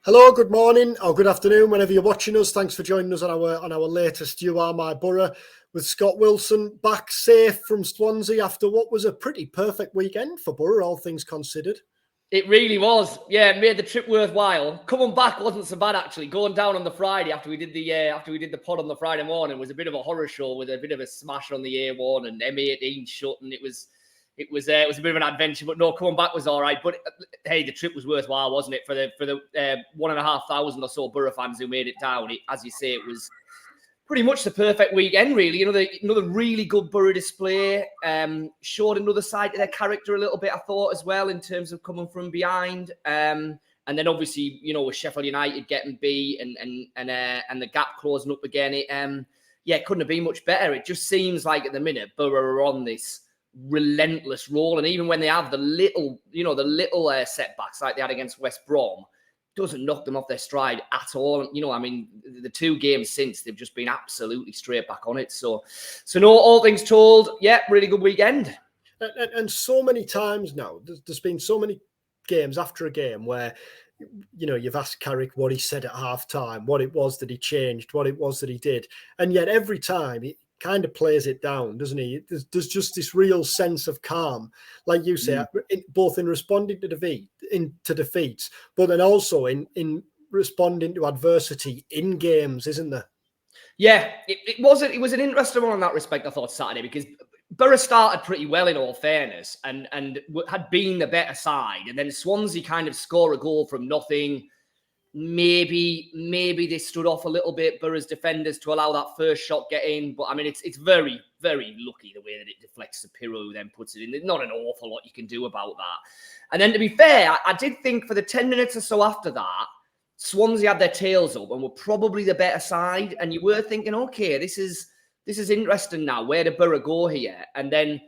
Hello, good morning or good afternoon, whenever you're watching us. Thanks for joining us on our latest You Are My Boro with Scott Wilson, back safe from Swansea after what was a pretty perfect weekend for Boro, all things considered. It really was. Yeah, it made the trip worthwhile. Coming back wasn't so bad actually. Going down on the Friday after we did the pod on the Friday morning was a bit of a horror show with a bit of a smash on the A1 and M18 shut, and it was a bit of an adventure. But no, coming back was all right. But hey, the trip was worthwhile, wasn't it? For the 1,500 or so Boro fans who made it down. As you say, it was pretty much the perfect weekend, really. Another really good Boro display. Showed another side to their character a little bit, I thought, as well, in terms of coming from behind. And then obviously, with Sheffield United getting beat and the gap closing up again, it couldn't have been much better. It just seems like at the minute Boro are on this relentless roll, and even when they have the little setbacks like they had against West Brom, doesn't knock them off their stride at all. The two games since, they've just been absolutely straight back on it. So no, all things told, really good weekend. And so many times now, there's been so many games after a game where, you've asked Carrick what he said at half time, what it was that he changed, what it was that he did. And yet every time he kind of plays it down, doesn't he? There's just this real sense of calm, like you say, both in responding to defeats, but then also in responding to adversity in games, isn't there? Yeah, it was an interesting one in that respect, I thought, Saturday, because Boro started pretty well, in all fairness, and had been the better side, and then Swansea kind of score a goal from nothing. Maybe they stood off a little bit, Boro's defenders, to allow that first shot get in. But it's very, very lucky the way that it deflects to Pirro, who then puts it in. There's not an awful lot you can do about that. And then, to be fair, I did think for the 10 minutes or so after that, Swansea had their tails up and were probably the better side. And you were thinking, okay, this is interesting now. Where did Boro go here? And then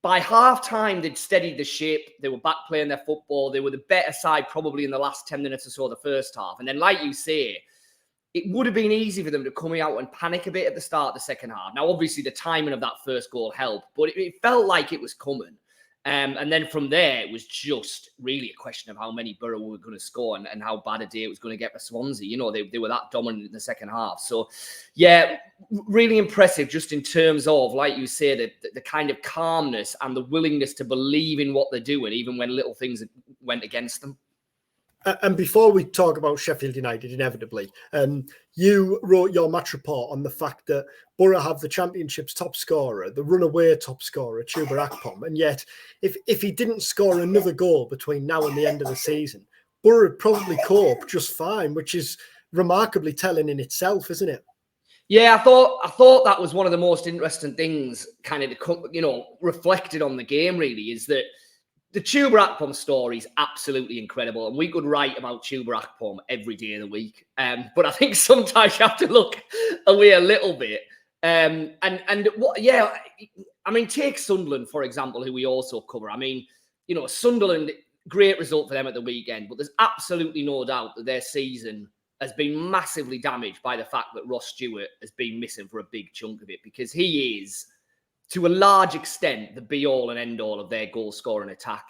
by half-time, they'd steadied the ship. They were back playing their football. They were the better side probably in the last 10 minutes or so of the first half. And then, like you say, it would have been easy for them to come out and panic a bit at the start of the second half. Now, obviously, the timing of that first goal helped, but it felt like it was coming. And then from there, it was just really a question of how many Boro were going to score and how bad a day it was going to get for Swansea. They were that dominant in the second half. So, really impressive just in terms of, like you say, the kind of calmness and the willingness to believe in what they're doing, even when little things went against them. And before we talk about Sheffield United, inevitably, you wrote your match report on the fact that Boro have the Championship's top scorer, the runaway top scorer, Chuba Akpom, and yet if he didn't score another goal between now and the end of the season, Boro would probably cope just fine, which is remarkably telling in itself, isn't it? Yeah, I thought that was one of the most interesting things, kind of, reflected on the game, really, is that the Chuba Akpom story is absolutely incredible, and we could write about Chuba Akpom every day of the week. But I think sometimes you have to look away a little bit. Take Sunderland, for example, who we also cover. Sunderland, great result for them at the weekend, but there's absolutely no doubt that their season has been massively damaged by the fact that Ross Stewart has been missing for a big chunk of it, because he is, to a large extent, the be-all and end-all of their goal-scoring attack.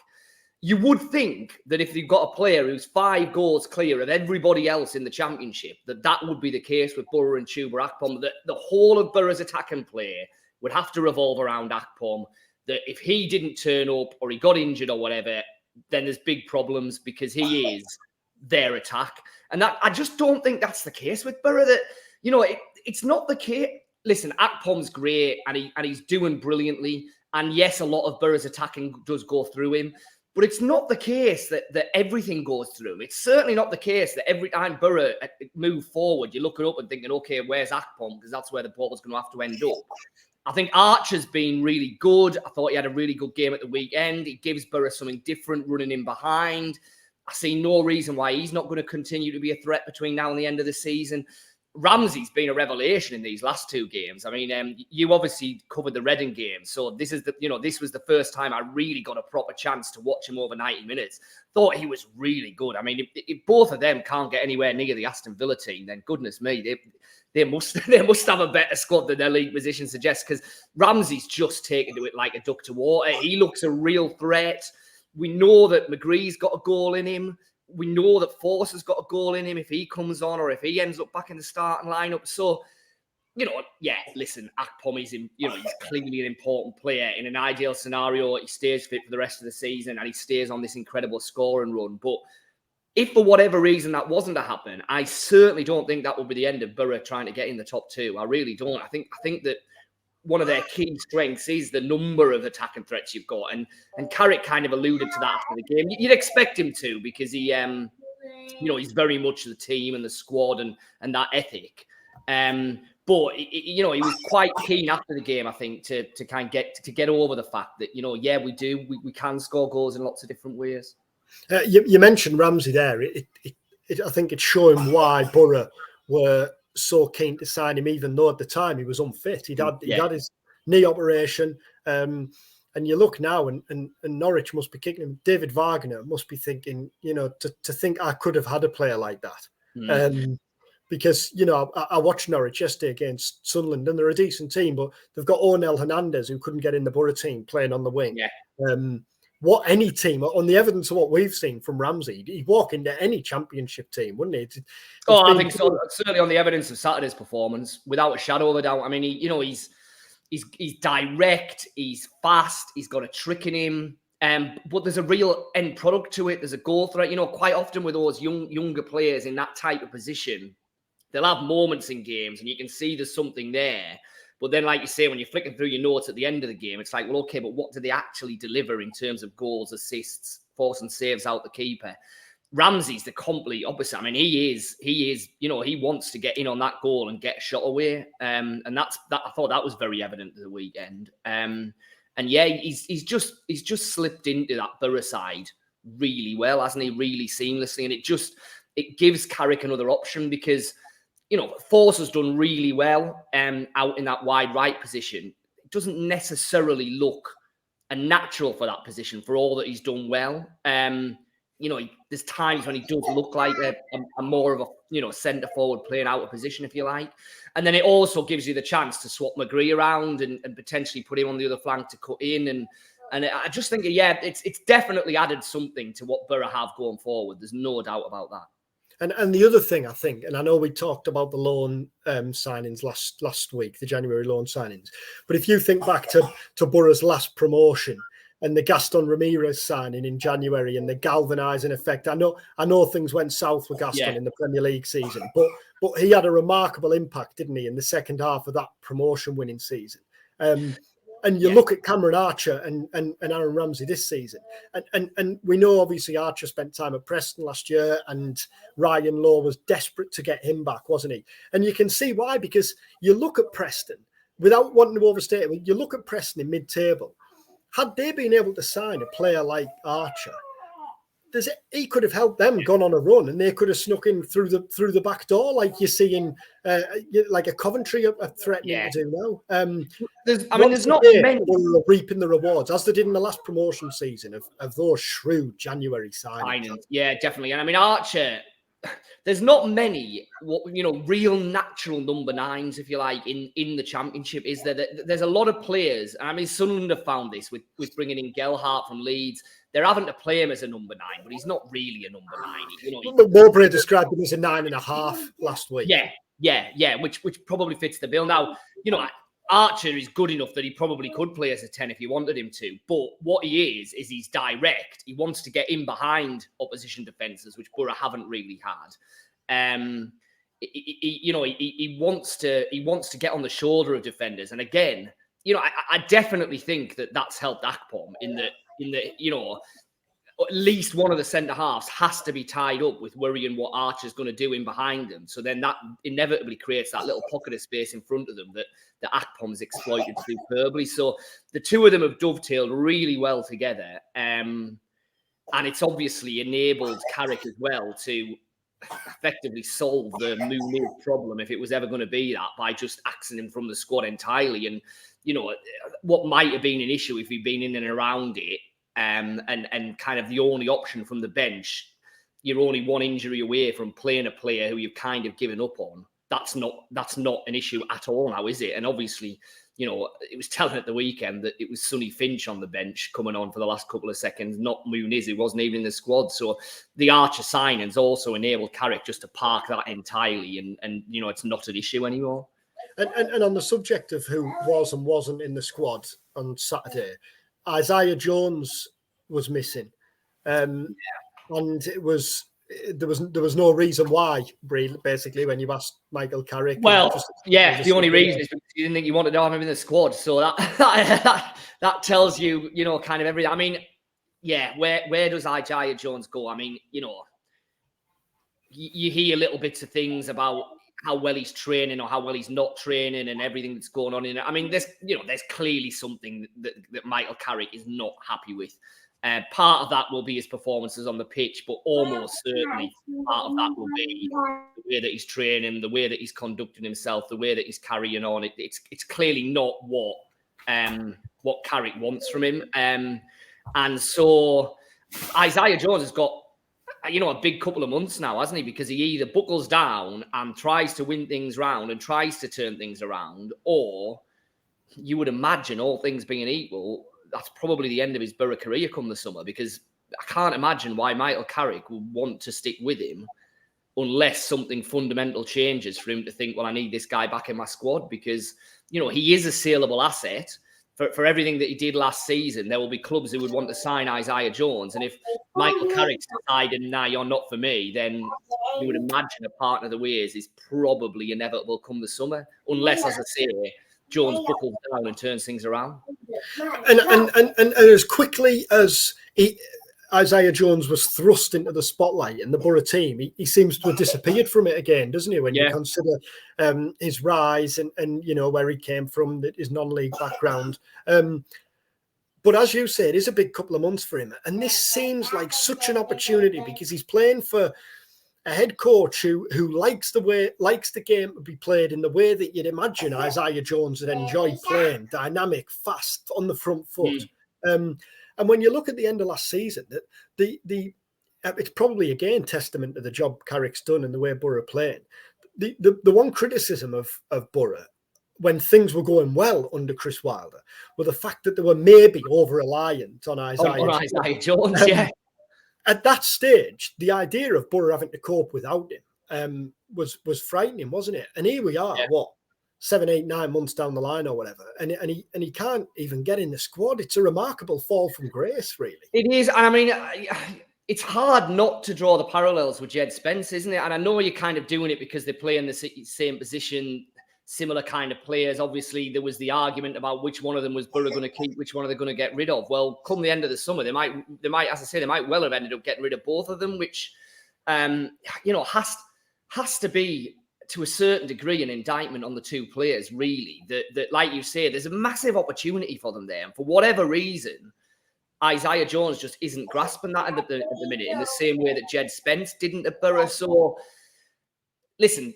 You would think that if you've got a player who's 5 goals clear of everybody else in the Championship, that would be the case with Boro and Chuba Akpom, that the whole of Boro's attacking play would have to revolve around Akpom, that if he didn't turn up or he got injured or whatever, then there's big problems, because he is their attack. And that, I just don't think that's the case with Boro. That, it's not the case. Listen, Akpom's great and he's doing brilliantly. And yes, a lot of Boro's attacking does go through him. But it's not the case that everything goes through him. It's certainly not the case that every time Boro move forward, you're looking up and thinking, okay, where's Akpom? Because that's where the ball's going to have to end up. I think Archer's been really good. I thought he had a really good game at the weekend. It gives Boro something different running in behind. I see no reason why he's not going to continue to be a threat between now and the end of the season. Ramsey's been a revelation in these last 2 games. You obviously covered the Reading game, so this was the first time I really got a proper chance to watch him over 90 minutes. Thought he was really good. If both of them can't get anywhere near the Aston Villa team, then goodness me, they must have a better squad than their league position suggests, because Ramsey's just taken to it like a duck to water. He looks a real threat. We know that McGree's got a goal in him. we know that Force has got a goal in him if he comes on, or if he ends up back in the starting lineup. So, listen, Akpom is, he's clearly an important player. In an ideal scenario, he stays fit for the rest of the season and he stays on this incredible scoring run. But if for whatever reason that wasn't to happen, I certainly don't think that will be the end of Boro trying to get in the top two. I really don't. I think that one of their key strengths is the number of attacking threats you've got. And Carrick kind of alluded to that after the game. You'd expect him to, because he, he's very much the team and the squad and that ethic. But he was quite keen after the game, I think, to kind of get over the fact that, we can score goals in lots of different ways. You mentioned Ramsey there. I think it's showing why Boro were so keen to sign him, even though at the time he was unfit. He'd had his knee operation. And you look now, and Norwich must be kicking him. David Wagner must be thinking, to think I could have had a player like that. Because, I watched Norwich yesterday against Sunderland, and they're a decent team, but they've got Onel Hernandez, who couldn't get in the Boro team, playing on the wing. Yeah. What any team, on the evidence of what we've seen from Ramsey, he'd walk into any championship team, wouldn't he? I think so. Certainly on the evidence of Saturday's performance, without a shadow of a doubt. I mean, he's direct, he's fast, he's got a trick in him. But there's a real end product to it. There's a goal threat. Quite often with those younger players in that type of position, they'll have moments in games and you can see there's something there. But then, like you say, when you're flicking through your notes at the end of the game, it's like, well, okay, but what do they actually deliver in terms of goals, assists, forcing saves out the keeper? Ramsey's the complete opposite. I mean, he is, he wants to get in on that goal and get a shot away. And I thought that was very evident at the weekend. And yeah, he's just slipped into that Boro side really well, hasn't he? Really seamlessly. And it gives Carrick another option, because Force has done really well out in that wide right position. It doesn't necessarily look natural for that position for all that he's done well. There's times when he does look like a more of a centre forward playing out of position, if you like. And then it also gives you the chance to swap McGree around and potentially put him on the other flank to cut in. And I just think, it's definitely added something to what Boro have going forward. There's no doubt about that. And the other thing, I think, and I know we talked about the loan signings last week, the January loan signings, but if you think back to Boro's last promotion and the Gaston Ramirez signing in January and the galvanising effect, I know things went south with Gaston in the Premier League season, but he had a remarkable impact, didn't he, in the second half of that promotion-winning season. And you look at Cameron Archer and Aaron Ramsey this season, and we know obviously Archer spent time at Preston last year, and Ryan Lowe was desperate to get him back, wasn't he? And you can see why, because you look at Preston, without wanting to overstate it, you look at Preston in mid-table. Had they been able to sign a player like Archer, he could have helped them gone on a run, and they could have snuck in through the back door, like you see in like a Coventry are threatening to do now. There's not many reaping the rewards, as they did in the last promotion season of those shrewd January signings. Yeah, definitely. And I mean, Archer, there's not many real natural number nines, if you like, in the Championship. Is there? There's a lot of players, and I mean, Sunderland have found this with bringing in Gelhardt from Leeds. They're having to play him as a number 9, but he's not really a number 9. Mowbray described him as a 9.5 last week. Yeah, which probably fits the bill. Now, Archer is good enough that he probably could play as a 10 if you wanted him to. But what he is he's direct. He wants to get in behind opposition defences, which Boro haven't really had. He wants to get on the shoulder of defenders. And again, I definitely think that that's helped Akpom in that, at least one of the centre halves has to be tied up with worrying what Archer's going to do in behind them. So then that inevitably creates that little pocket of space in front of them that Akpom's exploited superbly. So the two of them have dovetailed really well together. And it's obviously enabled Carrick as well to effectively solve the Moo problem, if it was ever going to be that, by just axing him from the squad entirely. And, what might have been an issue if he'd been in and around it, and kind of the only option from the bench, you're only one injury away from playing a player who you've kind of given up on. that's not an issue at all now, is it? And obviously, it was telling at the weekend that it was Sonny Finch on the bench coming on for the last couple of seconds, not Muniz, who wasn't even in the squad. So the Archer signings also enabled Carrick just to park that entirely, and it's not an issue anymore. And on the subject of who was and wasn't in the squad on Saturday, Isaiah Jones was missing, and there was no reason why. Basically, when you asked Michael Carrick, the only reason is because you didn't think you wanted to have him in the squad. So that tells you, kind of everything. I mean, where does Isaiah Jones go? I mean, you hear little bits of things about how well he's training or how well he's not training and everything that's going on in it. I mean, there's clearly something that Michael Carrick is not happy with. Part of that will be his performances on the pitch, but almost certainly part of that will be the way that he's training, the way that he's conducting himself, the way that he's carrying on. It's clearly not what Carrick wants from him. And so Isaiah Jones has got a big couple of months now, hasn't he? Because he either buckles down and tries to win things round and tries to turn things around, or you would imagine, all things being equal, that's probably the end of his Boro career come the summer, because I can't imagine why Michael Carrick would want to stick with him unless something fundamental changes for him to think, well, I need this guy back in my squad, because, he is a saleable asset. For everything that he did last season, there will be clubs who would want to sign Isaiah Jones. And if Michael Carrick's decided, nah, you're not for me, then you would imagine a partner of the ways is probably inevitable come the summer, unless, as I say, Jones buckles down and turns things around. And as quickly as Isaiah Jones was thrust into the spotlight in the Boro team, he seems to have disappeared from it again, doesn't he? When you consider his rise and where he came from, his non-league background. But as you say, it is a big couple of months for him, and this seems like such an opportunity because he's playing for a head coach who likes the game to be played in the way that you'd imagine Isaiah Jones would enjoy playing, dynamic, fast, on the front foot. And when you look at the end of last season, it's probably again testament to the job Carrick's done and the way Boro playing. The one criticism of Boro when things were going well under Chris Wilder were the fact that they were maybe over-reliant on Isaiah Jones. At that stage, the idea of Boro having to cope without him was frightening, wasn't it? And here we are, 7, 8, 9 months down the line or whatever, and he can't even get in the squad. It's a remarkable fall from grace, really. It is, and I mean, it's hard not to draw the parallels with Jed Spence, isn't it? And I know you're kind of doing it because they play in the same position, similar kind of players. Obviously, there was the argument about which one of them was Boro going to keep, which one are they going to get rid of. Well, come the end of the summer, they might, as I say, they might well have ended up getting rid of both of them, which, has to be, to a certain degree, an indictment on the two players, really, that like you say, there's a massive opportunity for them there. And for whatever reason, Isaiah Jones just isn't grasping that at the minute in the same way that Jed Spence didn't at Boro. So, listen,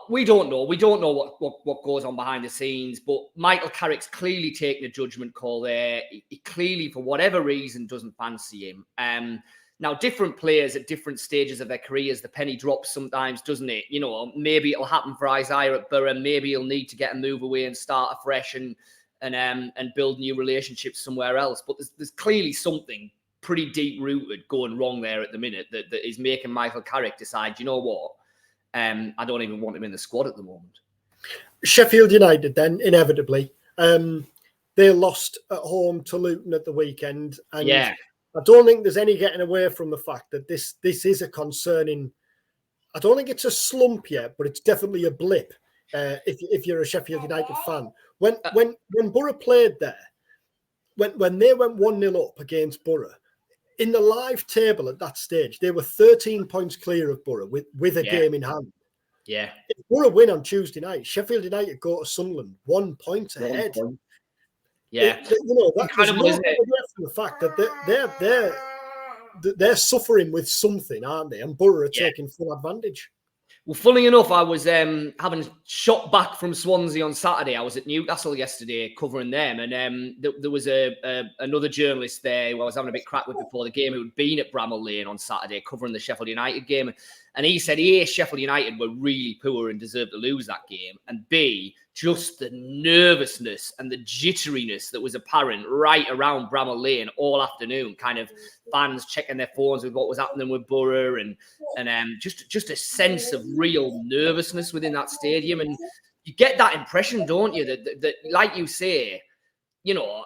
we don't know. We don't know what goes on behind the scenes, but Michael Carrick's clearly taking a judgment call there. He clearly, for whatever reason, doesn't fancy him. Now, different players at different stages of their careers, the penny drops sometimes, doesn't it? Maybe it'll happen for Isaiah at Boro. Maybe he'll need to get a move away and start afresh and build new relationships somewhere else. But there's clearly something pretty deep-rooted going wrong there at the minute that is making Michael Carrick decide, you know what? I don't even want him in the squad at the moment. Sheffield United then, inevitably. They lost at home to Luton at the weekend. And I don't think there's any getting away from the fact that this is a concerning... I don't think it's a slump yet, but it's definitely a blip if you're a Sheffield United fan. When Boro played there, when they went 1-0 up against Boro, in the live table at that stage, they were 13 points clear of Boro with a game in hand. Yeah. If Boro win on Tuesday night, Sheffield United go to Sunderland 1 point ahead. Yeah. That's no the fact that they're suffering with something, aren't they? And Boro are taking full advantage. Well, funnily enough, I was having shot back from Swansea on Saturday. I was at Newcastle yesterday covering them, and there was another journalist there who I was having a bit crack with before the game, who'd been at Bramall Lane on Saturday covering the Sheffield United game. And he said, A, Sheffield United were really poor and deserved to lose that game, and B, just the nervousness and the jitteriness that was apparent right around Bramall Lane all afternoon. Kind of fans checking their phones with what was happening with Boro, and just a sense of real nervousness within that stadium. And you get that impression, don't you, that like you say, you know,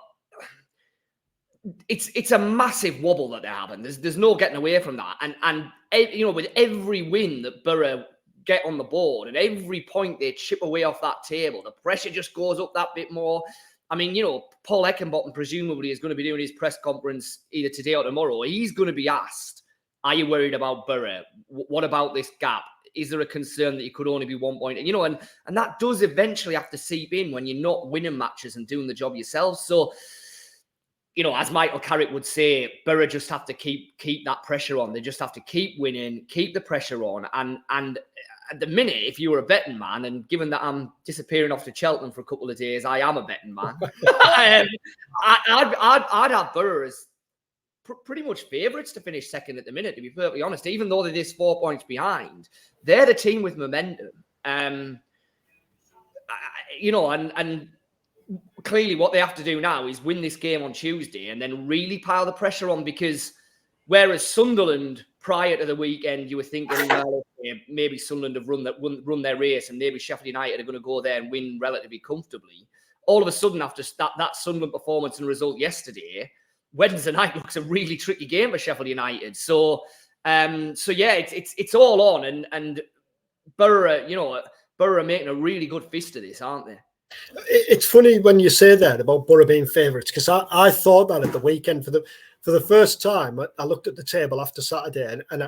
it's a massive wobble that they're having. There's no getting away from that. And you know, with every win that Boro get on the board and every point they chip away off that table, the pressure just goes up that bit more. I mean, you know, Paul Heckingbottom presumably is going to be doing his press conference either today or tomorrow. He's going to be asked, are you worried about Boro? What about this gap? Is there a concern that you could only be 1 point? And, you know, and that does eventually have to seep in when you're not winning matches and doing the job yourself. So, you know, as Michael Carrick would say, Boro just have to keep that pressure on. They just have to keep winning, keep the pressure on. And at the minute, if you were a betting man, and given that I'm disappearing off to Cheltenham for a couple of days, I am a betting man. I'd have Boro as pretty much favourites to finish second at the minute, to be perfectly honest. Even though they're this 4 points behind, they're the team with momentum. You know, and clearly what they have to do now is win this game on Tuesday and then really pile the pressure on, because whereas Sunderland prior to the weekend, you were thinking, well, maybe Sunderland have run their race and maybe Sheffield United are going to go there and win relatively comfortably. All of a sudden, after that Sunderland performance and result yesterday, Wednesday night looks a really tricky game for Sheffield United. So yeah, it's all on, and Boro, you know, Boro are making a really good fist of this, aren't they? It's funny when you say that about Boro being favourites, because I thought that at the weekend for the first time. I looked at the table after Saturday and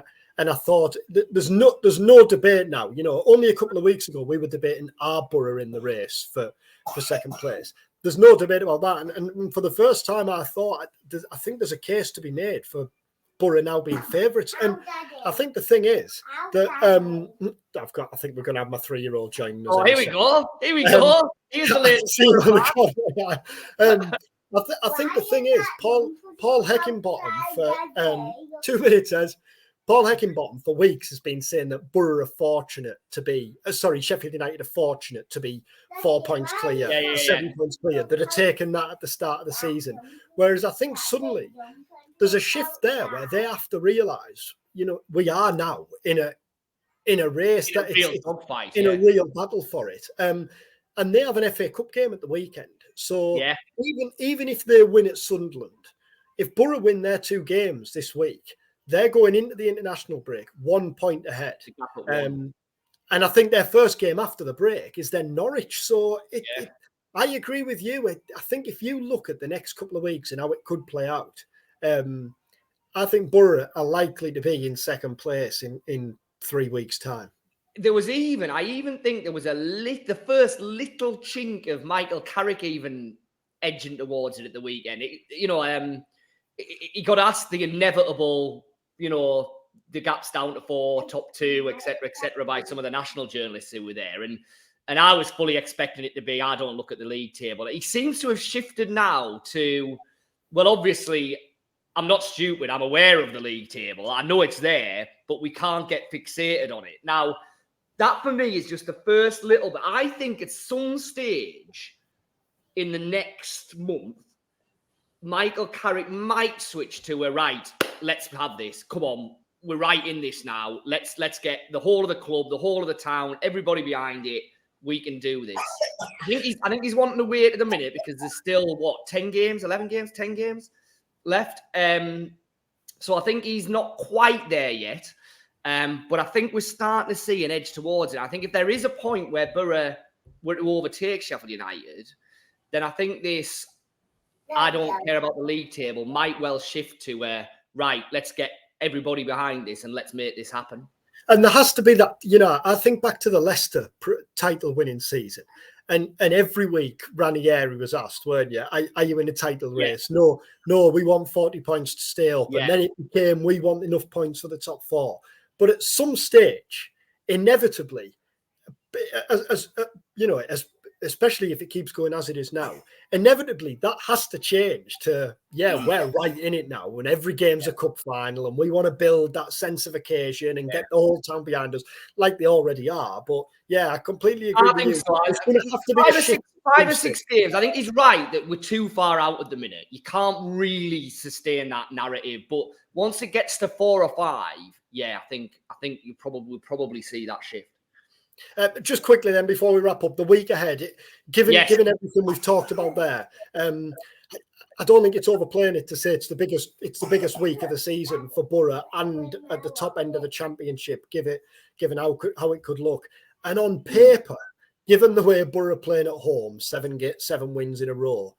I thought there's no debate now. You know, only a couple of weeks ago we were debating, are Boro in the race for second place? There's no debate about that. And for the first time, I thought, I think there's a case to be made for Boro now being favourites. And I think the thing is that I think we're going to have my 3-year-old joining us. Oh, here we go. Here's the latest. I think the thing is, Paul Heckingbottom for 2 minutes says, Paul Heckingbottom for weeks has been saying that Boro are fortunate to be, Sheffield United are fortunate to be 4 points clear, 7 points clear, that are taking that at the start of the season. Whereas I think suddenly there's a shift there where they have to realise, you know, we are now in a race that it's in a real battle for it. And they have an FA Cup game at the weekend. So even if they win at Sunderland, if Boro win their 2 games this week, they're going into the international break 1 point ahead. And I think their first game after the break is then Norwich. So I agree with you. I think if you look at the next couple of weeks and how it could play out, I think Boro are likely to be in second place in 3 weeks' time. I even think there was the first little chink of Michael Carrick even edging towards it at the weekend. He got asked the inevitable, you know, the gap's down to 4, top 2, etc., by some of the national journalists who were there. And I was fully expecting it to be, I don't look at the league table. He seems to have shifted now to, well, obviously, I'm not stupid. I'm aware of the league table. I know it's there, but we can't get fixated on it. Now, that for me is just the first little bit. I think at some stage in the next month, Michael Carrick might switch to a right. Let's have this. Come on, we're right in this now. Let's get the whole of the club, the whole of the town, everybody behind it. We can do this. I think he's wanting to wait at the minute because there's still 10 games left. So I think he's not quite there yet. But I think we're starting to see an edge towards it. I think if there is a point where Boro were to overtake Sheffield United, then I think this, I don't care about the league table, might well shift to right, let's get everybody behind this and let's make this happen. And there has to be that, you know, I think back to the Leicester title winning season. And every week, Ranieri was asked, weren't you, are you in a title race? No, we want 40 points to stay up. And then it became, we want enough points for the top 4. But at some stage, inevitably, especially if it keeps going as it is now, inevitably that has to change to, we're right in it now, and every game's a cup final, and we want to build that sense of occasion and get the whole town behind us like they already are. But I completely agree with you. So. It's going to have to be five or six games. I think he's right that we're too far out at the minute. You can't really sustain that narrative. But once it gets to 4 or 5, I think you probably see that shift. Just quickly then, before we wrap up, the week ahead, given everything we've talked about there, I don't think it's overplaying it to say it's the biggest week of the season for Boro and at the top end of the Championship, given how it could look. And on paper, given the way Boro are playing at home, 7 wins in a row,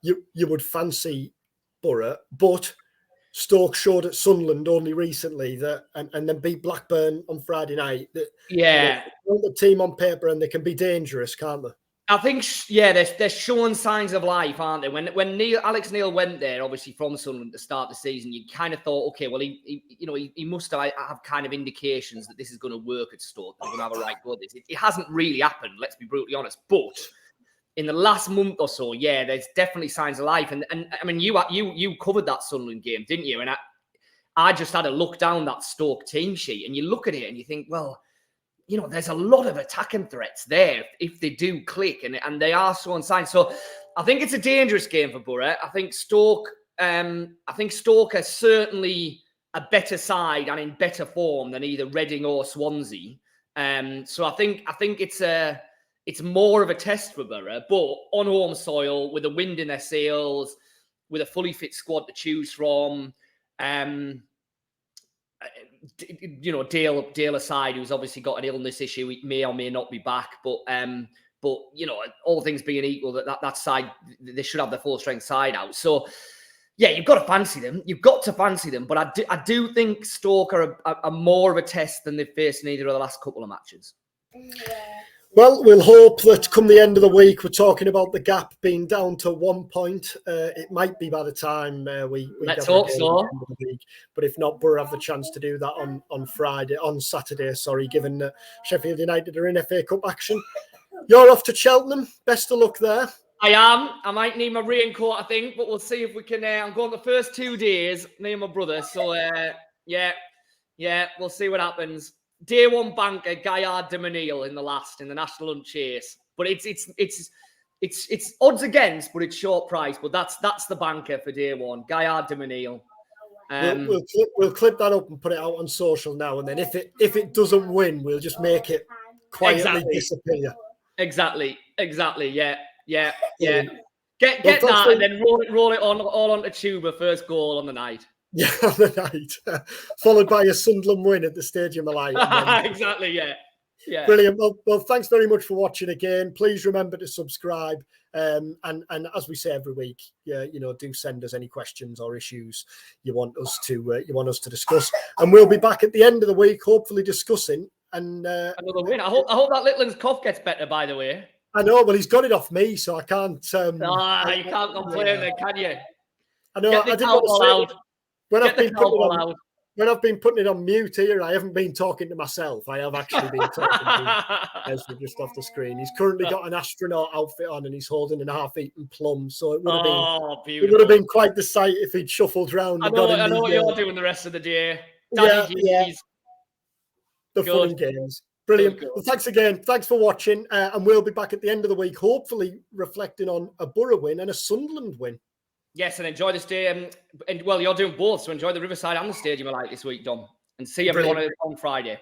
you would fancy Boro, but Stoke showed at Sunderland only recently and then beat Blackburn on Friday night. They're the team on paper and they can be dangerous, can't they? I think, they're showing signs of life, aren't they? When Alex Neil went there, obviously from Sunderland to start the season, you kind of thought, okay, well, he must have kind of indications that this is going to work at Stoke. They're going to have a right go at this. It hasn't really happened, let's be brutally honest. But in the last month or so, there's definitely signs of life. And I mean, you covered that Sunderland game, didn't you? And I just had a look down that Stoke team sheet, and you look at it and you think, well, there's a lot of attacking threats there if they do click, and they are showing signs. So I think it's a dangerous game for Boro. I think Stoke are certainly a better side and in better form than either Reading or Swansea. So I think it's more of a test for Boro, but on home soil, with the wind in their sails, with a fully fit squad to choose from. Dale aside, who's obviously got an illness issue, he may or may not be back. But all things being equal, that side, they should have their full strength side out. So you've got to fancy them. You've got to fancy them. But I do think Stoke are more of a test than they've faced in either of the last couple of matches. Well, we'll hope that come the end of the week, we're talking about the gap being down to 1 point. It might be by the time we let's hope so. But if not, Boro have the chance to do that on Saturday, given that Sheffield United are in FA Cup action. You're off to Cheltenham. Best of luck there. I am. I might need my raincoat, I think, but we'll see if we can. I'm going the first 2 days, me and my brother. So, we'll see what happens. Day 1 banker, Gaillard de Menil in the national hunt chase. But it's odds against, but it's short price. But that's the banker for day 1, Gaillard de Menil. We'll clip that up and put it out on social now, and then if it doesn't win, we'll just make it quietly disappear. Exactly. Yeah. Get that and then roll it on all onto Tuba, first goal on the night. Yeah, on the night. Followed by a Sunderland win at the Stadium of Light. Exactly, yeah. Brilliant. Well, thanks very much for watching again. Please remember to subscribe. And as we say every week, do send us any questions or issues you want us to discuss. And we'll be back at the end of the week, hopefully discussing another win. I hope that Litland's cough gets better, by the way. I know, well, he's got it off me, so I can't. You can't complain then, can you? I know. I didn't want to say when I've been putting it on mute here, I haven't been talking to myself. I have actually been talking to him just off the screen. He's currently got an astronaut outfit on and he's holding an half-eaten plum. So it would have been quite the sight if he'd shuffled round. I know what you're doing the rest of the day. The fun and games. Brilliant. Well, thanks again. Thanks for watching. And we'll be back at the end of the week, hopefully reflecting on a Boro win and a Sunderland win. Yes, and enjoy the stadium. And well, you're doing both, so enjoy the Riverside and the Stadium of Light this week, Dom. And see everyone on Friday.